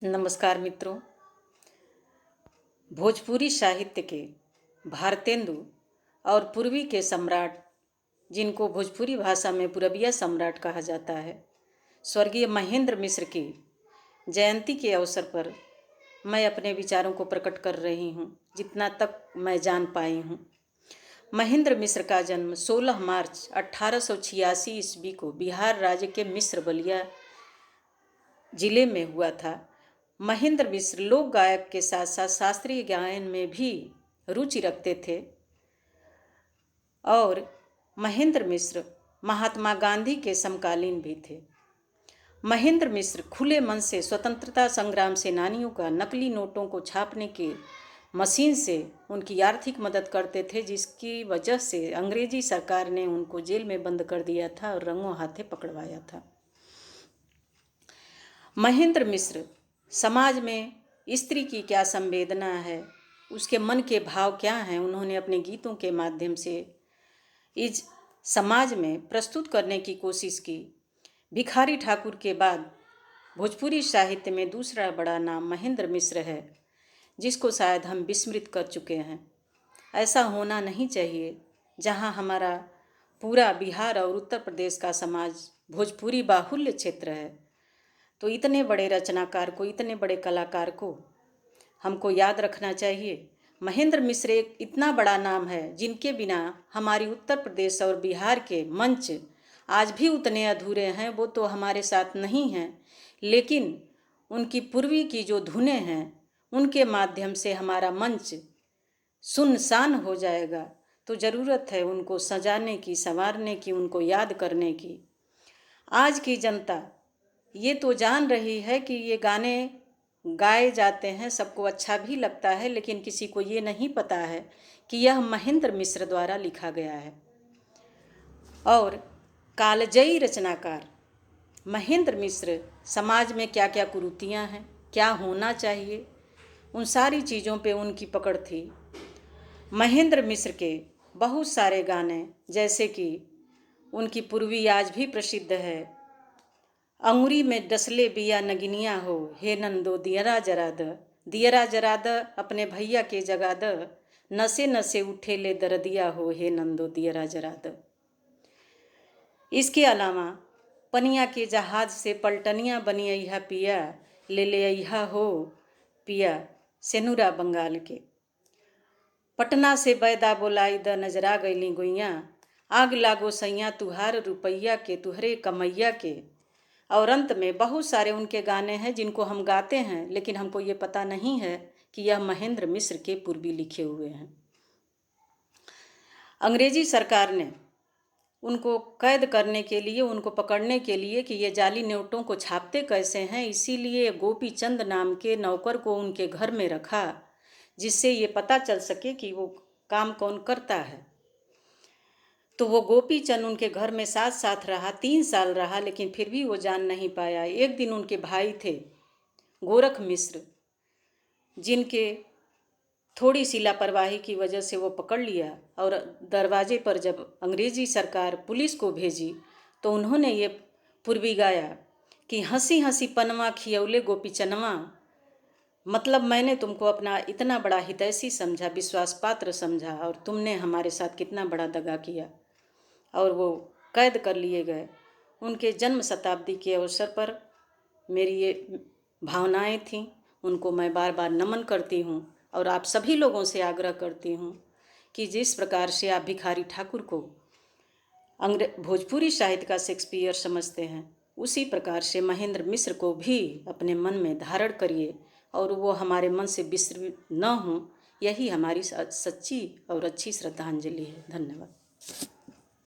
नमस्कार मित्रों। भोजपुरी साहित्य के भारतेंदु और पूर्वी के सम्राट, जिनको भोजपुरी भाषा में पूरबिया सम्राट कहा जाता है, स्वर्गीय महेंद्र मिश्र की जयंती के अवसर पर मैं अपने विचारों को प्रकट कर रही हूँ, जितना तक मैं जान पाई हूँ। महेंद्र मिश्र का जन्म 16 मार्च 1886 ईस्वी को बिहार राज्य के मिश्र बलिया जिले में हुआ था। महेंद्र मिश्र लोक गायक के साथ साथ शास्त्रीय गायन में भी रुचि रखते थे और महेंद्र मिश्र महात्मा गांधी के समकालीन भी थे। महेंद्र मिश्र खुले मन से स्वतंत्रता संग्राम सेनानियों का नकली नोटों को छापने के मशीन से उनकी आर्थिक मदद करते थे, जिसकी वजह से अंग्रेजी सरकार ने उनको जेल में बंद कर दिया था और रंगों हाथे पकड़वाया था। महेंद्र मिश्र समाज में स्त्री की क्या संवेदना है, उसके मन के भाव क्या हैं, उन्होंने अपने गीतों के माध्यम से इस समाज में प्रस्तुत करने की कोशिश की। भिखारी ठाकुर के बाद भोजपुरी साहित्य में दूसरा बड़ा नाम महेंद्र मिश्र है, जिसको शायद हम विस्मृत कर चुके हैं। ऐसा होना नहीं चाहिए। जहां हमारा पूरा बिहार और उत्तर प्रदेश का समाज भोजपुरी बाहुल्य क्षेत्र है, तो इतने बड़े रचनाकार को, इतने बड़े कलाकार को हमको याद रखना चाहिए। महेंद्र मिश्र एक इतना बड़ा नाम है जिनके बिना हमारी उत्तर प्रदेश और बिहार के मंच आज भी उतने अधूरे हैं। वो तो हमारे साथ नहीं हैं, लेकिन उनकी पूर्वी की जो धुनें हैं उनके माध्यम से हमारा मंच सुनसान हो जाएगा। तो ज़रूरत है उनको सजाने की, संवारने की, उनको याद करने की। आज की जनता ये तो जान रही है कि ये गाने गाए जाते हैं, सबको अच्छा भी लगता है, लेकिन किसी को ये नहीं पता है कि यह महेंद्र मिश्र द्वारा लिखा गया है। और कालजयी रचनाकार महेंद्र मिश्र समाज में क्या क्या कुरीतियाँ हैं, क्या होना चाहिए, उन सारी चीज़ों पे उनकी पकड़ थी। महेंद्र मिश्र के बहुत सारे गाने, जैसे कि उनकी पूर्वी आज भी प्रसिद्ध है, अंगुरी में डसले बिया नगिनिया हो, हे नंदो दियरा जरा द, दियरा जरा द, अपने भैया के जगा द, नशे नशे उठे ले दरदिया हो, हे नंदो दियरा जरा द। इसके अलावा पनिया के जहाज से पलटनिया बनी अइहा पिया, ले ले अइहा हो पिया सेनुरा बंगाल के। पटना से बैदा बोलाई द, नजरा गईली गुइया, आग लागो सैया तुहार रुपैया के, तुहरे कमैया के। और अंत में बहुत सारे उनके गाने हैं जिनको हम गाते हैं, लेकिन हमको ये पता नहीं है कि यह महेंद्र मिश्र के पूर्वी लिखे हुए हैं। अंग्रेजी सरकार ने उनको कैद करने के लिए, उनको पकड़ने के लिए कि ये जाली नोटों को छापते कैसे हैं, इसीलिए गोपी चंद नाम के नौकर को उनके घर में रखा, जिससे ये पता चल सके कि वो काम कौन करता है। तो वो गोपी चंद उनके घर में साथ साथ रहा, 3 साल रहा, लेकिन फिर भी वो जान नहीं पाया। एक दिन उनके भाई थे गोरख मिश्र, जिनके थोड़ी सी लापरवाही की वजह से वो पकड़ लिया, और दरवाजे पर जब अंग्रेजी सरकार पुलिस को भेजी तो उन्होंने ये पूर्वी गाया कि हंसी हंसी पनवा खियौले गोपी चनवा, मतलब मैंने तुमको अपना इतना बड़ा हितैषी समझा, विश्वास पात्र समझा, और तुमने हमारे साथ कितना बड़ा दगा किया। और वो कैद कर लिए गए। उनके जन्म शताब्दी के अवसर पर मेरी ये भावनाएं थीं, उनको मैं बार बार नमन करती हूँ। और आप सभी लोगों से आग्रह करती हूँ कि जिस प्रकार से आप भिखारी ठाकुर को भोजपुरी साहित्य का शेक्सपियर समझते हैं, उसी प्रकार से महेंद्र मिश्र को भी अपने मन में धारण करिए और वो हमारे मन से विस्मृत न हों। यही हमारी सच्ची और अच्छी श्रद्धांजलि है। धन्यवाद।